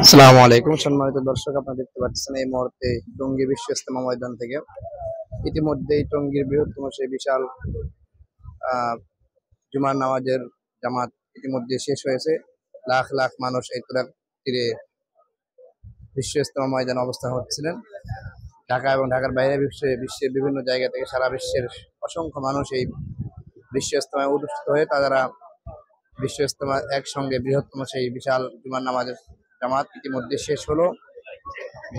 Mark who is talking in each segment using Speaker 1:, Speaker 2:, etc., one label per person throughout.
Speaker 1: আসসালামু আলাইকুম সম্মানিত দর্শক, আপনারা দেখতে পাচ্ছেন এই মুহূর্তে টঙ্গী বিশ্ব ইজতেমা ময়দান থেকে ইতিমধ্যেই টঙ্গীর বৃহত্তম সেই বিশাল আহ জুমার নামাজের জামাত ইতিমধ্যে শেষ হয়েছে। লাখ লাখ মানুষ এই তুরাগ তীরে বিশ্ব ইজতেমা ময়দানে অবস্থান করছিলেন। ঢাকা এবং ঢাকার বাইরে বিশ্বের বিভিন্ন জায়গা থেকে সারা বিশ্বের অসংখ্য মানুষ এই বিশ্ব ইজতেমায় অনুষ্ঠিত হয়ে তারা বিশ্ব ইজতেমা একসঙ্গে বৃহত্তম সেই বিশাল জুমার নামাজের জামাত ইতিমধ্যে শেষ হলো।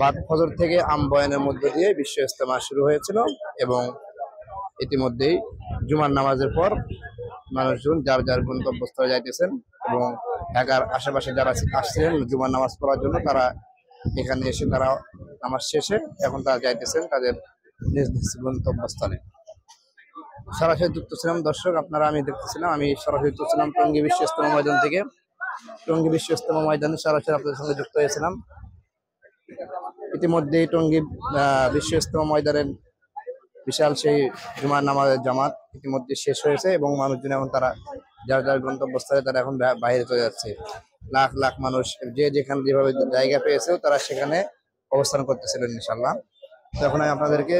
Speaker 1: বাদ ফজর থেকে বয়ানের মধ্য দিয়ে বিশ্ব ইজতেমা শুরু হয়েছিল এবং ইতিমধ্যেই জুমার নামাজের পর মানুষজন যার যার গন্তব্যস্থলে যাইতেছেন এবং ঢাকার আশেপাশে যারা আসছিলেন জুমার নামাজ পড়ার জন্য তারা এখানে এসে তারা নামাজ শেষে এখন তারা যাইতেছেন তাদের নিজ নিজ গন্তব্যস্থলে। সরাসরি যুক্ত ছিলাম দর্শক, আমি দেখতেছিলাম, আমি সরাসরি যুক্ত ছিলাম টঙ্গী বিশ্ব ইজতেমা ময়দান থেকে। টঙ্গী বিশ্ব ইজতেমা ময়দানে সরাসরি আপনাদের সঙ্গে যুক্ত হয়েছিলাম। ইতিমধ্যে টঙ্গী বিশ্ব ইজতেমা ময়দানের বিশাল সেই জুমার নামাজের জামাত ইতিমধ্যে শেষ হয়েছে এবং মানুষজন এখন তারা যার যার গন্তব্যস্থলে তারা এখন বাইরে চলে যাচ্ছে। লাখ লাখ মানুষ যে যেখানে যেভাবে জায়গা পেয়েছে তারা সেখানে অবস্থান করতেছিলেন ইনশাল্লাহ। তো এখন আমি আপনাদেরকে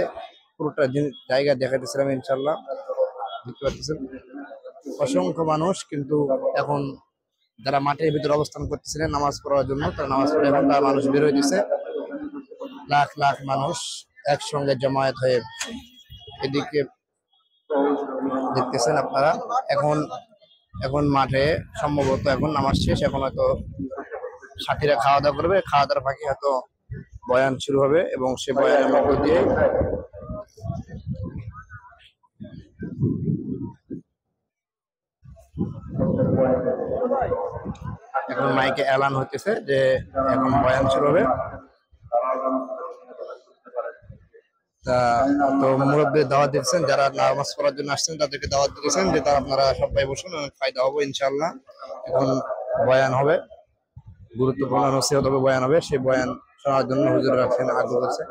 Speaker 1: পুরোটা জায়গা দেখাতেছিলাম ইনশাল্লাহ। দেখতে পাচ্ছেন অসংখ্য মানুষ, কিন্তু এখন যারা মাঠের ভিতরে অবস্থান করতেছিলেন নামাজ পড়ার জন্য তারা নামাজ পড়ে এখন তারা মানুষ বের হইতেছে। লাখ লাখ মানুষ একসঙ্গে জমায়েত হয়ে এদিকে দেখতেছেন আপনারা। এখন এখন মাঠে সম্ভবত এখন নামাজ শেষ, এখন হয়তো সাথীরা খাওয়া দাওয়া করবে, খাওয়া দাওয়ার ফাঁকে হয়তো বয়ান শুরু হবে এবং সে বয়ানের মধ্য দিয়ে এখন মাইকে এলান হতেছে যে এখন বয়ান শুরু হবে। তো মুরব্বীর দাওয়াত দিচ্ছেন, যারা নামাজ পড়ার জন্য আসছেন তাদেরকে দাওয়াত দিয়েছেন যে তারা আপনারা সবাই বসুন, অনেক ফায়দা হবে ইনশাআল্লাহ। এখন বয়ান হবে, গুরুত্বপূর্ণ নসিহত হবে, বয়ান হবে। সেই বয়ান শোনার জন্য হুজুর রাখছেন আগ্রহ আছে।